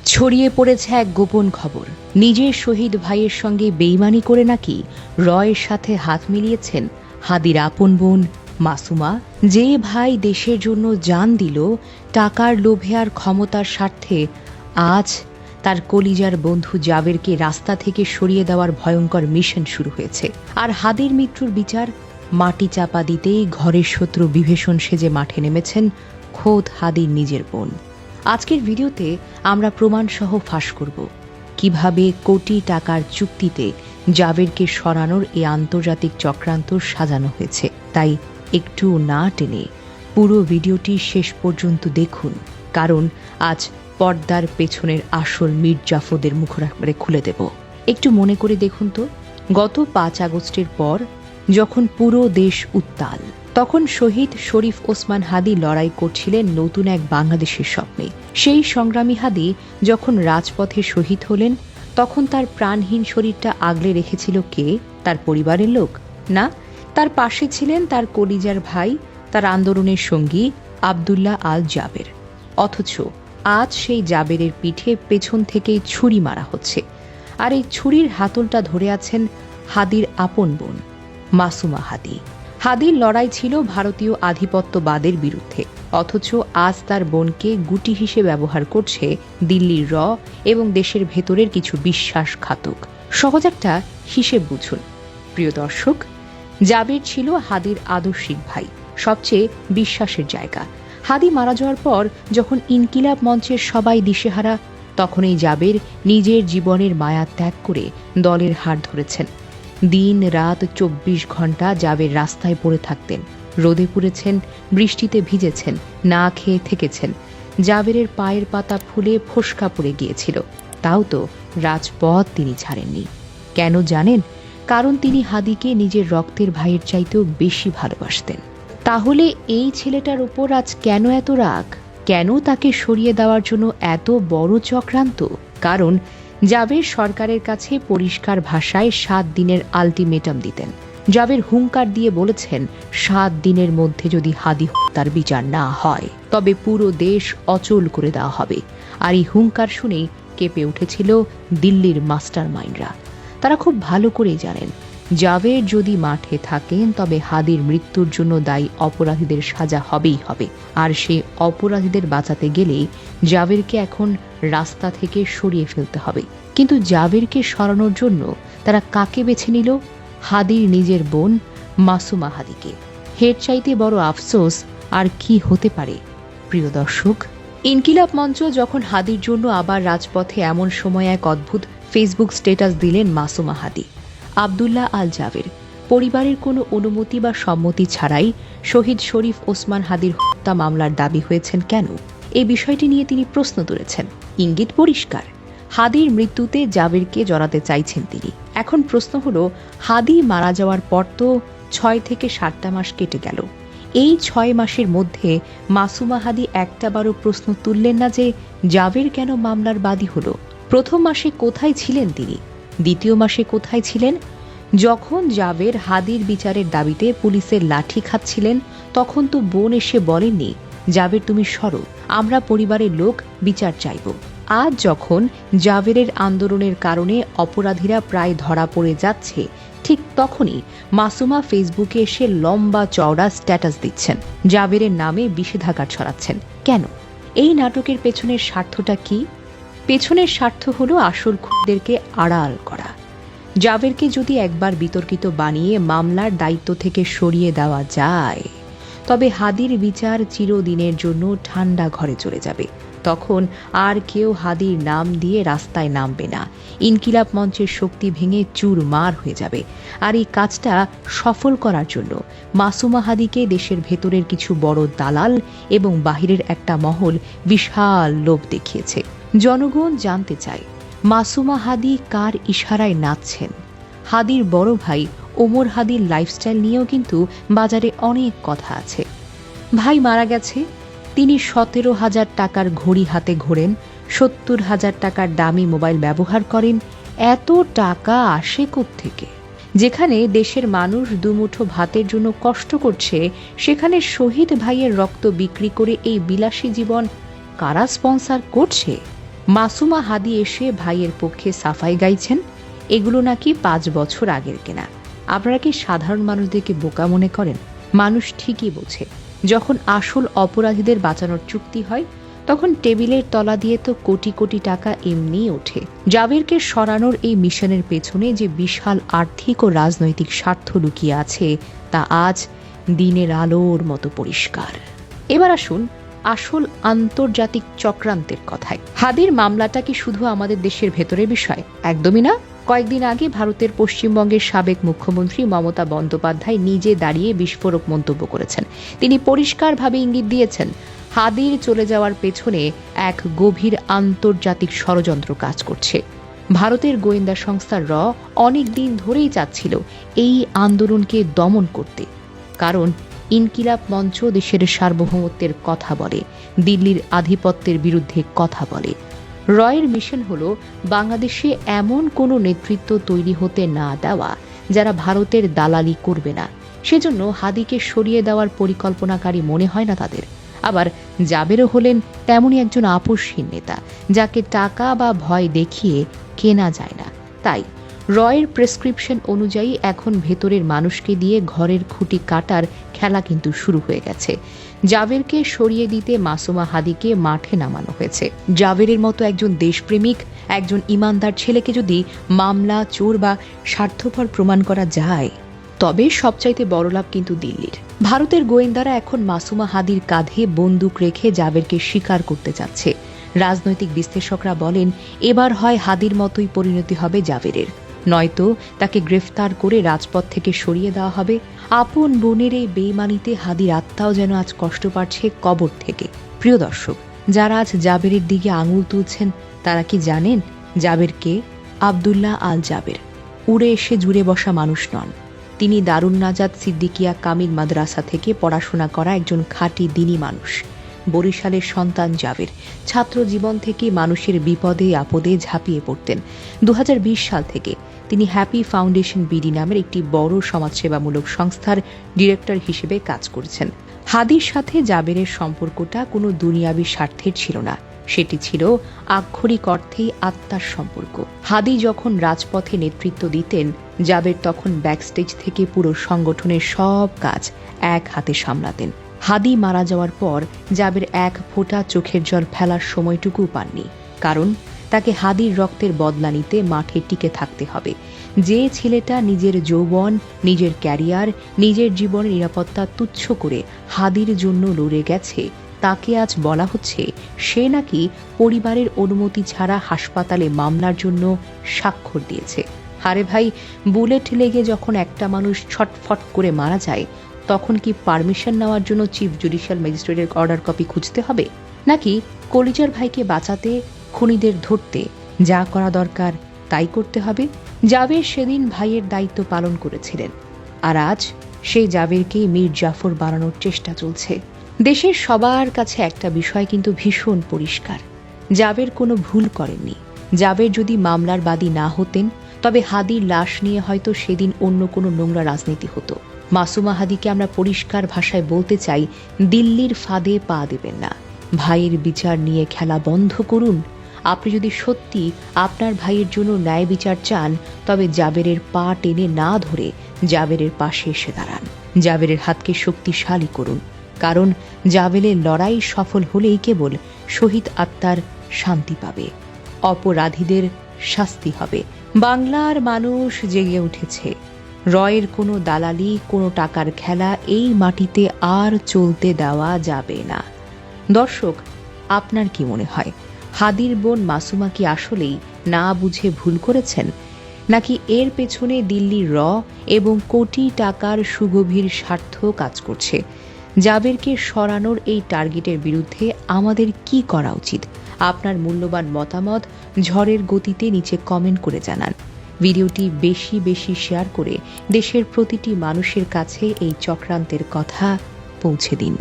ছড়িয়ে পড়েছে এক গোপন খবর। নিজের শহীদ ভাইয়ের সঙ্গে বেইমানি করে নাকি রয়ের সাথে হাত মিলিয়েছেন হাদির আপন বোন মাসুমা। যে ভাই দেশের জন্য জান দিল টাকার লোভে আর ক্ষমতার স্বার্থে, আজ তার কলিজার বন্ধু জাবেরকে রাস্তা থেকে সরিয়ে দেওয়ার ভয়ঙ্কর মিশন শুরু হয়েছে। আর হাদির মৃত্যুর বিচার মাটি চাপা দিতেই ঘরের শত্রু বিভীষণ সেজে মাঠে নেমেছেন খোদ হাদির নিজের বোন। আজকের ভিডিওতে আমরা প্রমাণসহ ফাঁস করব কিভাবে কোটি টাকার চুক্তিতে জাবেরকে সরানোর এই আন্তর্জাতিক চক্রান্ত সাজানো হয়েছে। তাই একটু না টেনে পুরো ভিডিওটি শেষ পর্যন্ত দেখুন, কারণ আজ পর্দার পেছনের আসল মির্জাফরদের মুখোশ খুলে দেব। একটু মনে করে দেখুন তো, গত 5 আগস্টের পর যখন পুরো দেশ উত্তাল, তখন শহীদ শরীফ ওসমান হাদি লড়াই করছিলেন নতুন এক বাংলাদেশের স্বপ্নে। সেই সংগ্রামী হাদি যখন রাজপথে শহীদ হলেন, তখন তার প্রাণহীন শরীরটা আগলে রেখেছিল কে? তার পরিবারের লোক না, তার পাশে ছিলেন তার কলিজার ভাই, তার আন্দোলনের সঙ্গী আব্দুল্লাহ আল জাবের। অথচ আজ সেই জাবেরের পিঠে পেছন থেকে ছুরি মারা হচ্ছে, আর এই ছুরির হাতলটা ধরে আছেন হাদির আপন বোন মাসুমা হাদি। হাদির লড়াই ছিল ভারতীয় আধিপত্যবাদের বিরুদ্ধে, অথচ আজ তার বোনকে গুটি হিসেবে ব্যবহার করছে দিল্লির র এবং দেশের ভেতরের কিছু বিশ্বাসঘাতক। সহজ একটা হিসেব বুঝুন প্রিয় দর্শক। জাবের ছিল হাদির আদর্শিক ভাই, সবচেয়ে বিশ্বাসের জায়গা। হাদি মারা যাওয়ার পর যখন ইনকিলাব মঞ্চের সবাই দিশেহারা, তখন এই জাবের নিজের জীবনের মায়া ত্যাগ করে দলের হার ধরেছেন। দিন রাত 24 ঘন্টা জাবের রাস্তায় পড়ে থাকতেন। রোদে পুড়েছেন, বৃষ্টিতে ভিজেছেন, না খেয়ে থেকেছেন। জাবেরের পায়ের পাতা ফুলে ফোসকা পড়ে গিয়েছিল, তাও তো রাজপথ তিনি ছাড়েননি। কেন জানেন? কারণ তিনি হাদিকে নিজের রক্তের ভাইয়ের চাইতেও বেশি ভালোবাসতেন। তাহলে এই ছেলেটার উপর আজ কেন এত রাগ? কেন তাকে সরিয়ে দেওয়ার জন্য এত বড় চক্রান্ত? কারণ জাবের সরকারের কাছে পরিষ্কার ভাষায় 7 দিনের আলটিমেটাম দিতেন। জাবের হুঙ্কার দিয়ে বলেছেন 7 দিনের মধ্যে যদি হাদি হত্যার বিচার না হয়, তবে পুরো দেশ অচল করে দেওয়া হবে। আর এই হুঙ্কার শুনেই কেঁপে উঠেছিল দিল্লির মাস্টার মাইন্ডরা। তারা খুব ভালো করেই জানেন, জাবের যদি মাঠে থাকেন তবে হাদির মৃত্যুর জন্য দায়ী অপরাধীদের সাজা হবেই হবে। আর সেই অপরাধীদের বাঁচাতে গেলেই জাবেরকে এখন রাস্তা থেকে সরিয়ে ফেলতে হবে। কিন্তু জাবেরকে সরানোর জন্য তারা কাকে বেছে নিল? হাদির নিজের বোন মাসুমা হাদিকে। হের চাইতে বড় আফসোস আর কি হতে পারে প্রিয় দর্শক? ইনকিলাব মঞ্চ যখন হাদির জন্য আবার রাজপথে, এমন সময় এক অদ্ভুত ফেসবুক স্ট্যাটাস দিলেন মাসুমা হাদি। আব্দুল্লাহ আল জাবের পরিবারের কোনো অনুমতি বা সম্মতি ছাড়াই শহীদ শরীফ ওসমান হাদির হত্যা মামলার দাবি হয়েছেন কেন? এই বিষয়টি নিয়ে তিনি প্রশ্ন তুলেছেন। ইঙ্গিত পরিষ্কার, হাদির মৃত্যুতে জাবেরকে জড়াতে চাইছেন তিনি। এখন প্রশ্ন হলো, হাদি মারা যাওয়ার পর তো 6 থেকে 7টা মাস কেটে গেল। এই 6 মাসের মধ্যে মাসুমা হাদি একটাবারও প্রশ্ন তুললেন না যে জাবের কেন মামলার বাদী হলো? প্রথম মাসে কোথায় ছিলেন তিনি? দ্বিতীয় মাসে কোথায় ছিলেন? যখন জাবের হাদির বিচারের দাবিতে পুলিশের লাঠি খাচ্ছিলেন, তখন তো বোন এসে বলেননি জাবের তুমি সরো, আমরা পরিবারের লোক বিচার চাইব। আজ যখন জাবেরের আন্দোলনের কারণে অপরাধীরা প্রায় ধরা পড়ে যাচ্ছে, ঠিক তখনই মাসুমা ফেসবুকে এসে লম্বা চওড়া স্ট্যাটাস দিচ্ছেন, জাবেরের নামে বিষেধাঘাত ছড়াচ্ছেন। কেন? এই নাটকের পেছনের স্বার্থটা কি? পেছনের স্বার্থ হলো আসল খুনিদেরকে আড়াল করা। জাবেরকে যদি একবার বিতর্কিত বানিয়ে মামলার দায়িত্ব থেকে সরিয়ে দেওয়া যায়, তবে হাদির বিচার চিরদিনের জন্য ঠান্ডা ঘরে চলে যাবে। তখন আর কেউ হাদির নাম দিয়ে রাস্তায় নামবে না। ইনকিলাব মঞ্চের শক্তি ভেঙে চুরমার হয়ে যাবে। আর এই কাজটা সফল করার জন্য মাসুমা হাদিকে দেশের ভেতরের কিছু বড় দালাল এবং বাহিরের একটা মহল বিশাল লোভ দেখিয়েছে। জনগণ জানতে চায় মাসুমা হাদি কার ইশারায় নাচছেন। হাদির বড় ভাই ওমর হাদির লাইফস্টাইল নিয়েও কিন্তু বাজারে অনেক কথা আছে। ভাই মারা গেছে, তিনি 17,000 টাকার ঘড়ি হাতে ঘোরেন, 70,000 টাকার দামি মোবাইল ব্যবহার করেন। এত টাকা আসে কোত্থেকে? যেখানে দেশের মানুষ দুমুঠো ভাতের জন্য কষ্ট করছে, সেখানে শহীদ ভাইয়ের রক্ত বিক্রি করে এই বিলাসী জীবন কারা স্পন্সর করছে? মাসুমা হাদি এসে ভাইয়ের পক্ষে সাফাই গাইছেন, এগুলো নাকি 5 বছর আগের কেনা। আপনারা কি সাধারণ মানুষদেরকে বোকা মনে করেন? মানুষ ঠিকই বোঝে, যখন আসল অপরাধীদের বাঁচানোর চুক্তি হয় তখন টেবিলের তলা দিয়ে তো কোটি কোটি টাকা এমনিই ওঠে। জাবেরকে সরানোর এই মিশনের পেছনে যে বিশাল আর্থিক ও রাজনৈতিক স্বার্থ লুকিয়ে আছে তা আজ দিনের আলোর মতো পরিষ্কার। এবার আসুন আসল আন্তর্জাতিক চক্রান্তের কথায়। হাদির মামলাটা কি শুধু আমাদের দেশের ভেতরের বিষয়? একদমই না। কয়েকদিন আগে ভারতের পশ্চিমবঙ্গের সাবেক মুখ্যমন্ত্রী মমতা বন্দ্যোপাধ্যায় নিজে দাঁড়িয়ে বিস্ফোরক মন্তব্য করেছেন। তিনি পরিষ্কারভাবে ইঙ্গিত দিয়েছেন, হাদির চলে যাওয়ার পেছনে এক গভীর আন্তর্জাতিক ষড়যন্ত্র কাজ করছে। ভারতের গোয়েন্দা সংস্থা র অনেক দিন ধরেই চাচ্ছিল এই আন্দোলনকে দমন করতে, কারণ ইনকিলাব মঞ্চ দেশের সার্বভৌমত্বের কথা বলে, দিল্লির আধিপত্যের বিরুদ্ধে কথা বলে। রয়ের মিশন হলো বাংলাদেশে এমন কোনো নেতৃত্ব তৈরি হতে না দেওয়া যারা ভারতের দালালি করবে না। সেজন্য হাদিকে সরিয়ে দেওয়ার পরিকল্পনাকারী মনে হয় না তাদের। আবার জাবেরও হলেন তেমনই একজন আপোষহীন নেতা, যাকে টাকা বা ভয় দেখিয়ে কেনা যায় না। তাই রয়ের প্রেসক্রিপশন অনুযায়ী এখন ভেতরের মানুষকে দিয়ে ঘরের খুঁটি কাটার খেলা কিন্তু শুরু হয়ে গেছে। জাবেরকে সরিয়ে দিতে মাসুমা হাদিকে মাঠে নামানো হয়েছে। জাবেরের মতো একজন দেশপ্রেমিক, একজন ইমানদার ছেলেকে যদি মামলা, চোর বা স্বার্থপর প্রমাণ করা যায়, তবে সবচাইতে বড় লাভ কিন্তু দিল্লির। ভারতের গোয়েন্দারা এখন মাসুমা হাদির কাঁধে বন্দুক রেখে জাবেরকে স্বীকার করতে চাচ্ছে। রাজনৈতিক বিশ্লেষকরা বলেন, এবার হয় হাদির মতোই পরিণতি হবে জাবেরের, নয়তো তাকে গ্রেফতার করে রাজপথ থেকে সরিয়ে দেওয়া হবে। আপন বোনের এই বেইমানিতে হাদির আত্মাও যেন আজ কষ্ট পাচ্ছে কবর থেকে। প্রিয় দর্শক, যারা আজ জাবেরের দিকে আঙুল তুলছেন তারা কি জানেন জাবের কে? আব্দুল্লাহ আল জাবের উড়ে এসে জুড়ে বসা মানুষ নন। তিনি দারুন নাজাত সিদ্দিকিয়া কামিল মাদ্রাসা থেকে পড়াশোনা করা একজন খাঁটি দিনী মানুষ। বরিশালের সন্তান জাবের ছাত্র জীবন থেকে মানুষের বিপদে আপদে ঝাঁপিয়ে পড়তেন। 2020 সাল থেকে তিনি হ্যাপি ফাউন্ডেশন বিডি নামের একটি বড় সমাজসেবামূলক সংস্থার ডিরেক্টর হিসেবে কাজ করেছেন। হাদির সাথে জাবেরের সম্পর্কটা কোনো দুনিয়াবি স্বার্থের ছিল না, সেটি ছিল আক্ষরিক অর্থেই আত্মার সম্পর্ক। হাদি যখন রাজপথে নেতৃত্ব দিতেন, জাবের তখন ব্যাকস্টেজ থেকে পুরো সংগঠনের সব কাজ এক হাতে সামলাতেন। হাদি মারা যাওয়ার পর জাবের এক ফোঁটা চোখের জল ফেলার সময়টুকু পাননি, কারণ তাকে হাদির রক্তের বদলা নিতে মাঠে টিকে থাকতে হবে। যে ছেলেটা নিজের যৌবন, নিজের ক্যারিয়ার, নিজের জীবনের নিরাপত্তা তুচ্ছ করে হাদির জন্য লড়ে গেছে, তাকে আজ বলা হচ্ছে সে নাকি পরিবারের অনুমতি ছাড়া হাসপাতালে মামলার জন্য স্বাক্ষর দিয়েছে। আরে ভাই, বুলেট লেগে যখন একটা মানুষ ছটফট করে মারা যায়, তখন কি পারমিশন নেওয়ার জন্য চিফ জুডিশিয়াল ম্যাজিস্ট্রেটের অর্ডার কপি খুঁজতে হবে? নাকি কলিজার ভাইকে বাঁচাতে, খুনিদের ধরতে যা করা দরকার তাই করতে হবে? জাবের সেদিন ভাইয়ের দায়িত্ব পালন করেছিলেন, আর আজ সেই জাবেরকেই মীর জাফর বানানোর চেষ্টা চলছে। দেশের সবার কাছে একটা বিষয় কিন্তু ভীষণ পরিষ্কার, জাবের কোনো ভুল করেননি। জাবের যদি মামলার বাদী না হতেন, তবে হাদির লাশ নিয়ে হয়তো সেদিন অন্য কোনো নোংরা রাজনীতি হতো। মাসুমা হাদিকে আমরা পরিষ্কার ভাষায় বলতে চাই, দিল্লির ফাঁদে পা দেবেন না। ভাইয়ের বিচার নিয়ে খেলা বন্ধ করুন। আপনি যদি সত্যি আপনার ভাইয়ের জন্য ন্যায় বিচার চান, তবে জাবেরের পা টেনে না ধরে জাবেরের পাশে এসে দাঁড়ান। জাবেরের হাতকে শক্তিশালী করুন, কারণ জাবেরের লড়াই সফল হলেই কেবল শহীদ আত্মার শান্তি পাবে, অপরাধীদের শাস্তি হবে। বাংলার মানুষ জেগে উঠেছে। রয়ের কোনো দালালি, কোনো টাকার খেলা এই মাটিতে আর চলতে দেওয়া যাবে না। দর্শক, আপনার কি মনে হয়, হাদির বোন মাসুমা কি আসলেই না বুঝে ভুল করেছেন, নাকি এর পেছনে দিল্লির র এবং কোটি টাকার সুগভীর স্বার্থ কাজ করছে? জাবেরকে সরানোর এই টার্গেটের বিরুদ্ধে আমাদের কি করা উচিত? আপনার মূল্যবান মতামত ঝড়ের গতিতে নিচে কমেন্ট করে জানান। ভিডিওটি বেশি বেশি শেয়ার করে দেশের প্রতিটি মানুষের কাছে এই চক্রান্তের কথা পৌঁছে দিন।